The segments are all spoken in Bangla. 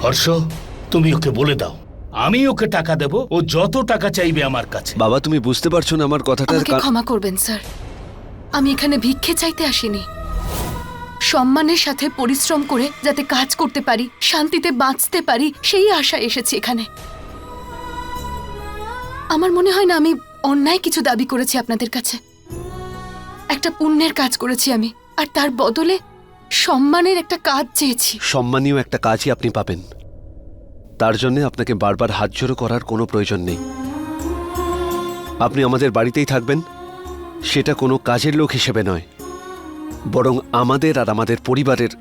হর্ষ, তুমি ওকে বলে দাও আমি ওকে টাকা দেব, ও যত টাকা চাইবে আমার কাছে। বাবা তুমি বুঝতে পারছো না আমার কথাটা। আমাকে ক্ষমা করবেন স্যার, আমি এখানে ভিক্ষে চাইতে আসিনি। সম্মানের সাথে পরিশ্রম করে যাতে কাজ করতে পারি, শান্তিতে বাঁচতে পারি, সেই আশায় এসেছি এখানে। আমার মনে হয় না আমি অন্যায় কিছু দাবি করেছি আপনাদের কাছে। একটা পুণ্যের কাজ করেছি আমি, আর তার বদলে সম্মানের একটা কাজ চেয়েছি। সম্মানীয় একটা কাজই আপনি পাবেন, তার জন্য আপনাকে বারবার হাত জোড়ো করার কোনো প্রয়োজন নেই। আপনি আমাদের বাড়িতেই থাকবেন, সেটা কোনো কাজের লোক হিসেবে নয়, বরং আমাদের আর আমাদের পরিবারের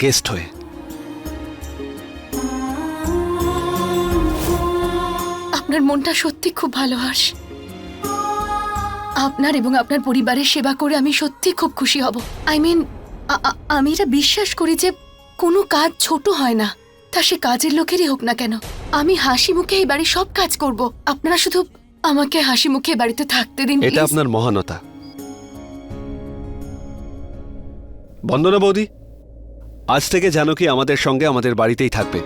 গেস্ট হয়ে। আপনার মনটা সত্যি খুব ভালো, হর্ষ। আপনার এবং আপনার পরিবারের সেবা করে আমি সত্যি খুব খুশি হব। আমি এটা বিশ্বাস করি যে কোনো কাজ ছোট হয় না, তা সে কাজের লোকেরই হোক না কেন। আমি হাসি মুখে এই বাড়ি সব কাজ করব। আপনারা শুধু আমাকে হাসি মুখে বাড়িতে থাকতে দিন। এটা আপনার মহানতা। বন্দনা বৌদি, আজ থেকে জানকী আমাদের সঙ্গে আমাদের বাড়িতেই থাকবে।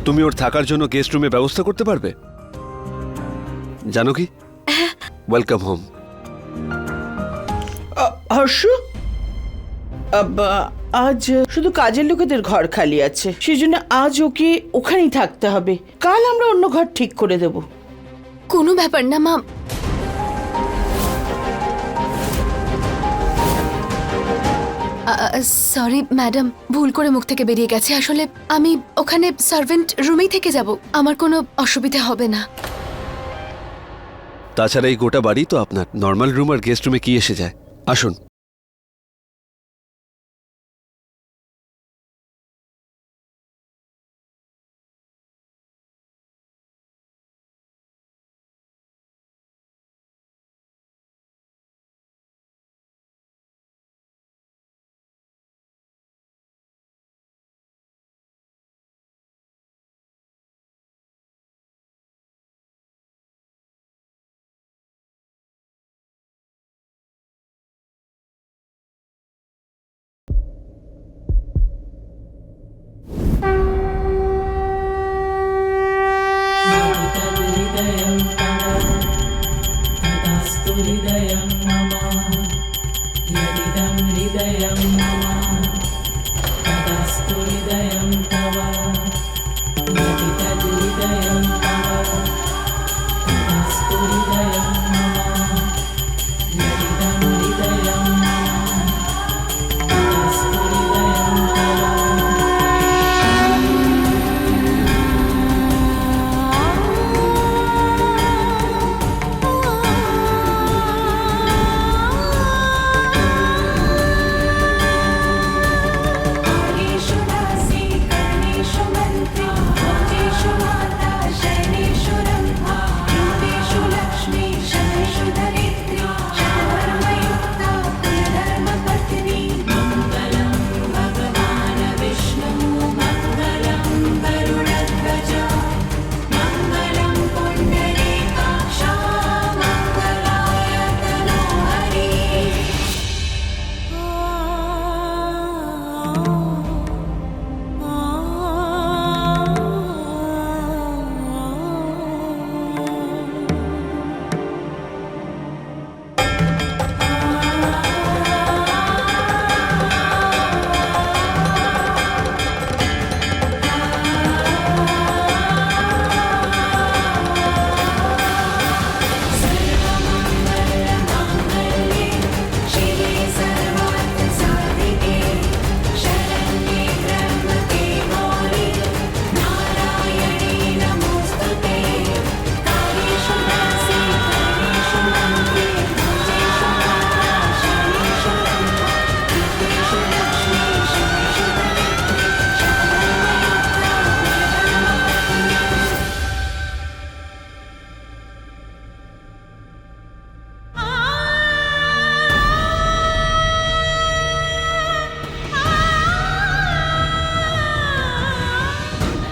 তুমি ওর থাকার জন্য গেস্ট রুমে ব্যবস্থা করতে পারবে? Janaki, welcome home. হর্ষ, আজ শুধু কাজের লোকেদের ঘর খালি আছে, সেই জন্য আজ ওকে ওখানেই থাকতে হবে। কাল আমরা অন্য ঘর ঠিক করে দেব। কোনো ব্যাপার না মা। সরি ম্যাডাম, ভুল করে মুখ থেকে বেরিয়ে গেছে। আসলে আমি ওখানে সার্ভেন্ট রুমেই থেকে যাব, আমার কোনো অসুবিধা হবে না। তাছাড়া এই গোটা বাড়ি তো আপনার, নর্মাল রুম আর গেস্ট রুমে কি এসে যায়? আসুন।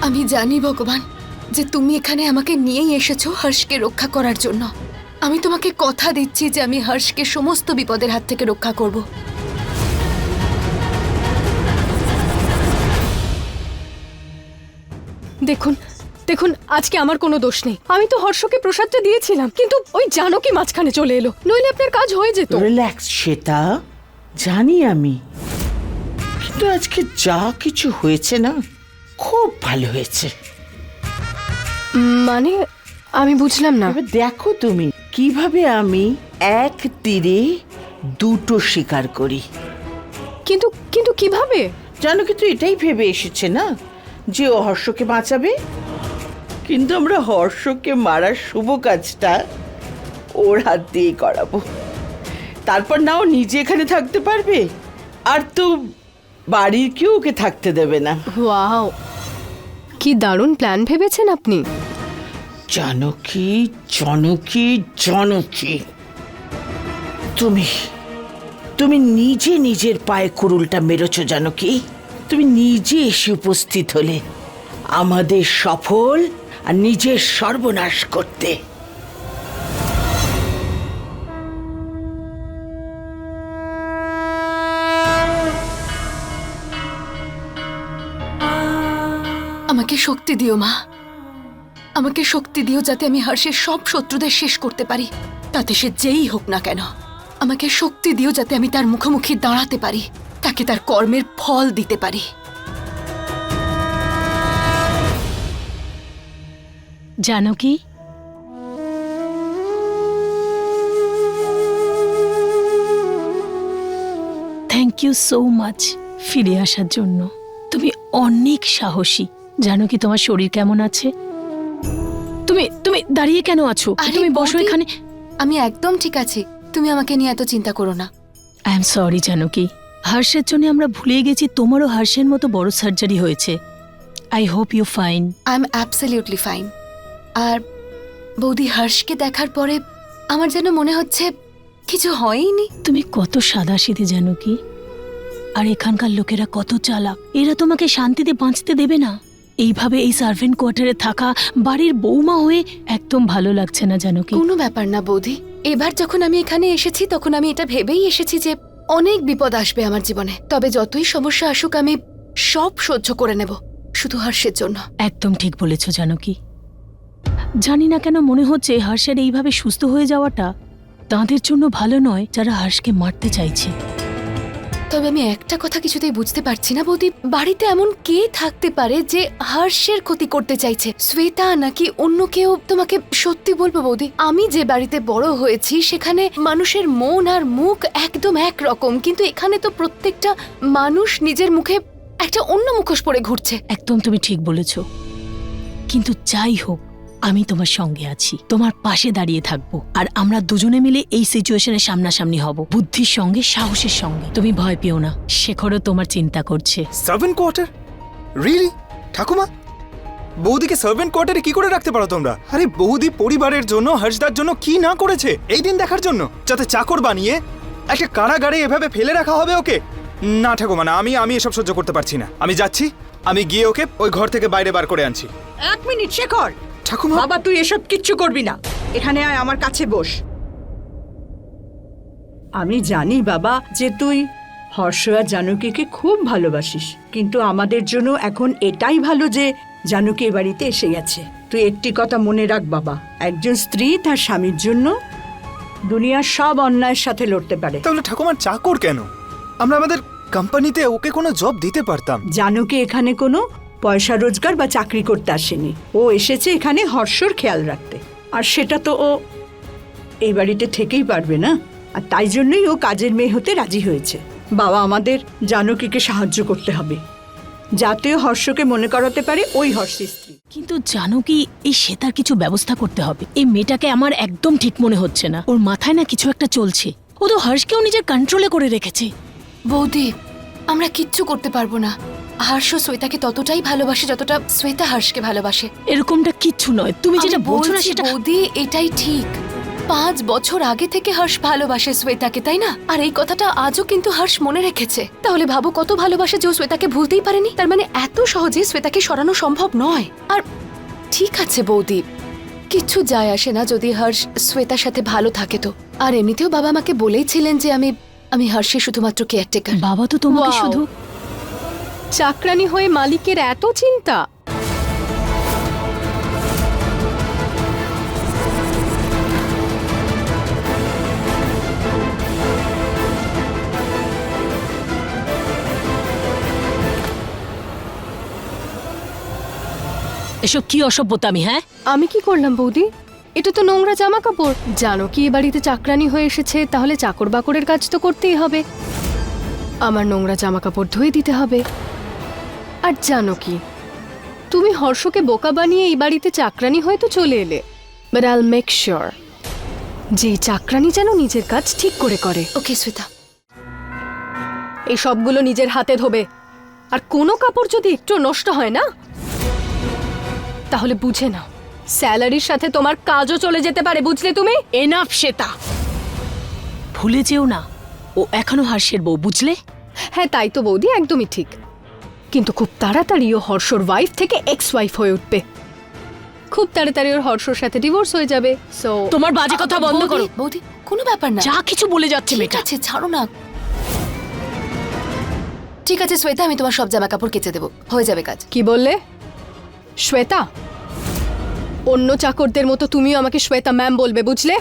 আমি জানি ভগবান যে তুমি এখানে আমাকে নিয়েই এসেছো হর্ষকে রক্ষা করার জন্য। আমি তোমাকে কথা দিচ্ছি যে আমি হর্ষকে সমস্ত বিপদের হাত থেকে রক্ষা করব। দেখুন দেখুন, আজকে আমার কোনো দোষ নেই। আমি তো হর্ষকে প্রসাদটা দিয়েছিলাম, কিন্তু ওই জানকী মাঝখানে চলে এলো, নইলে আপনার কাজ হয়ে যেত। রিল্যাক্স শ্বেতা, জানি আমি, কিন্তু আজকে যা কিছু হয়েছে না, খুব ভালো হয়েছে। মানে আমি বুঝলাম না। এবার দেখো তুমি কিভাবে আমি এক তীরে দুটো শিকার করি। কিন্তু কিন্তু কিভাবে? জানো কি, তো এটাই ভেবে এসেছে না যে ও হর্ষকে বাঁচাবে, কিন্তু আমরা হর্ষকে মারার শুভ কাজটা ওর হাত দিয়েই করাবো। তারপর না ও নিজে এখানে থাকতে পারবে, আর তো বাড়ির কেউ ওকে থাকতে দেবে না। ওয়াও, কি দারুণ প্ল্যান ভেবেছেন আপনি। জানকী, জানকী, জানকী, তুমি তুমি নিজে নিজের পায়ে কুড়ুলটা মেরেছ জানকী। তুমি নিজে এসে উপস্থিত হলে আমাদের সফল আর নিজের সর্বনাশ করতে। আমাকে শক্তি দিও মা, আমাকে শক্তি দিও যাতে আমি হর্ষের সব শত্রুদের শেষ করতে পারি, তাতে সে যেই হোক না কেন। আমাকে শক্তি দিও যাতে আমি তার মুখোমুখি দাঁড়াতে পারি, তাকে তার কর্মের ফল দিতে পারি। Janaki, thank you so much ফিরে আসার জন্য। তুমি অনেক সাহসী। জানো কি তোমার শরীর কেমন আছে? তুমি তুমি দাঁড়িয়ে কেন আছো? আরে তুমি বসো বৌদি, এখানে। আমি একদম ঠিক আছি, তুমি আমাকে নিয়ে এত চিন্তা করো না। আই এম সরি জানকী, হর্ষের জন্য আমরা ভুলে গেছি তোমারও হর্ষের মতো বড় সার্জারি হয়েছে। I hope you fine. I am absolutely fine. আর বৌদি, হর্ষকে দেখার পরে আমার যেন মনে হচ্ছে কিছু হয়নি। তুমি কত সাদাসিধে জানকী, আর এখানকার লোকেরা কত চালাক। এরা তোমাকে শান্তিতে বাঁচতে দেবে না। এইভাবে এই সার্ভেন্ট কোয়ার্টারে থাকা, বাড়ির বৌমা হয়ে একদম ভালো লাগছে না জানকী। কোনো ব্যাপার না বৌদি, এবার যখন আমি এখানে এসেছি তখন আমি এটা ভেবেই এসেছি যে অনেক বিপদ আসবে আমার জীবনে, তবে যতই সমস্যা আসুক আমি সব সহ্য করে নেব, শুধু হর্ষের জন্য। একদম ঠিক বলেছ জানকী। জানি না কেন মনে হচ্ছে হর্ষের এইভাবে সুস্থ হয়ে যাওয়াটা তাঁদের জন্য ভালো নয়, যারা হর্ষকে মারতে চাইছে। তবে আমি একটা কথা কিছুতেই বুঝতে পারছি না বৌদি, বাড়িতে এমন কে থাকতে পারে যে হর্ষের ক্ষতি করতে চাইছে? শ্বেতা নাকি অন্য কেউ? তোমাকে সত্যি বলবো বৌদি, আমি যে বাড়িতে বড় হয়েছি সেখানে মানুষের মন আর মুখ একদম একরকম, কিন্তু এখানে তো প্রত্যেকটা মানুষ নিজের মুখে একটা অন্য মুখোশ পরে ঘুরছে। একদম তুমি ঠিক বলেছ। কিন্তু যাই হোক, আমি তোমার সঙ্গে আছি, তোমার পাশে দাঁড়িয়ে থাকবো, আর আমরা দুজনে মিলে এই সিচুয়েশনের সামনাসামনি হব, বুদ্ধির সঙ্গে, সাহসের সঙ্গে। তুমি ভয় পেও না, শেখরও তোমার চিন্তা করছে। Servant quarter? রিয়েলি ঠাকুমা, বৌদিকে সার্ভেন্ট কোয়ার্টারে কি করে রাখতে পারো তোমরা? আরে বৌদি পরিবারের জন্য, হর্ষদার জন্য কি না করেছে এই দিন দেখার জন্য, যাতে চাকর বানিয়ে একটা কারাগারে এভাবে ফেলে রাখা হবে ওকে? না ঠাকুমা না, আমি এসব সহ্য করতে পারছি না। আমি যাচ্ছি, আমি গিয়ে ওকে ওই ঘর থেকে বাইরে বার করে আনছি। এক মিনিট শেখর, ঠাকুমা, বাবা তুই এসব কিচ্ছু করবি না, এখানে আয় আমার কাছে বস। আমি জানি বাবা যে তুই হর্ষ আর জানকীকে খুব ভালোবাসিস, কিন্তু আমাদের জন্য এখন এটাই ভালো যে জানকী এ বাড়িতে এসে গেছে। তুই একটি কথা মনে রাখ বাবা, একজন স্ত্রী তার স্বামীর জন্য দুনিয়ার সব অন্যায়ের সাথে লড়তে পারে। তাহলে ঠাকুমার চাকর কেন? আমরা আমাদের কোম্পানিতে ওকে কোনো জব দিতে পারতাম। জানকী এখানে কোনো পয়সা রোজগার বা চাকরি করতে আসেনি, ও এসেছে এখানে হর্ষর খেয়াল রাখতে, আর সেটা তো ও এই বাড়িতে থেকেই পারবে না, আর তাই জন্যই ও কাজের মেয়ে হতে রাজি হয়েছে। বাবা, আমাদের জানকীকে সাহায্য করতে হবে যাতে ও হর্ষকে মনে করাতে পারে ওই হর্ষের স্ত্রী। কিন্তু জানো কি, এই শ্বেতার কিছু ব্যবস্থা করতে হবে। এই মেয়েটাকে আমার একদম ঠিক মনে হচ্ছে না, ওর মাথায় না কিছু একটা চলছে। ও তো হর্ষকেও নিজের কন্ট্রোলে করে রেখেছে। বৌদি, আমরা কিচ্ছু করতে পারবো না। হর্ষ শ্বেতাকে ততটাই ভালোবাসে যতটা শ্বেতা হর্ষকে ভালোবাসে। এরকমটা কিচ্ছু নয়, তুমি যেটা আমি বলছো না বলছি সেটা। বৌদি, এটাই ঠিক। 5 বছর আগে থেকে হর্ষ ভালোবাসে শ্বেতাকে, তাই না? আর এই কথাটা আজও কিন্তু হর্ষ মনে রেখেছে। তাহলে ভাবো কত ভালোবাসে যে ও শ্বেতাকে ভুলতেই পারেনি। তার মানে এত সহজে শ্বেতাকে সরানো সম্ভব নয়। আর ঠিক আছে বৌদি, কিচ্ছু যায় আসে না যদি হর্ষ শ্বেতার সাথে ভালো থাকে তো। আর এমনিতেও বাবা আমাকে বলেইছিলেন যে আমি হর্ষে শুধুমাত্র কেয়ারটেকার। বাবা তো তোমাকে Wow! শুধু চাকরানি হয়ে মালিকের এত চিন্তা। এসব কি অসভ্যতামি, হ্যাঁ? আমি কি করলাম বৌদি? এটা তো নোংরা জামা কাপড়। জানো কি এ বাড়িতে চাকরানি হয়ে এসেছে, তাহলে চাকর বাকরের কাজ তো করতেই হবে। আমার নোংরা জামা কাপড় ধুয়ে দিতে হবে। আর জানো কি, তুমি হর্ষকে বোকা বানিয়ে এই বাড়িতে চাকরানি হয়ে তো চলে এলে, বাট আইল মেক শিওর যে এই চাকরানি যেন নিজের কাজ ঠিক করে করে। ওকে শ্বেতা। এই সবগুলো নিজের হাতে ধোবে। আর কোনো কাপড় যদি একটু নষ্ট হয় না, তাহলে বুঝে নাও স্যালারির সাথে তোমার কাজও চলে যেতে পারে, বুঝলে তুমি? এনাফ শ্বেতা, ভুলে যেও না ও এখনো হর্ষের বউ, বুঝলে? হ্যাঁ তাই তো বৌদি, একদমই ঠিক। কিন্তু খুব তাড়াতাড়ি ও হর্ষর ওয়াইফ থেকে এক্স ওয়াইফ হয়ে উঠবে। খুব তাড়াতাড়ি ওর হর্ষর সাথে ডিভোর্স হয়ে যাবে। সো তোমার বাজে কথা বন্ধ করো। বৌদি কোনো ব্যাপার না, যা কিছু বলে যাচ্ছে ঠিক মেয়েটা। আছে ছাড়ো না। ঠিক আছে শ্বেতা, আমি তোমার সব জামা কাপড় কেচে দেবো, হয়ে যাবে কাজ। কি বললে? শ্বেতা? অন্য চাকরদের মতো তুমিও আমাকে শ্বেতা ম্যাম বলবে, বুঝলে?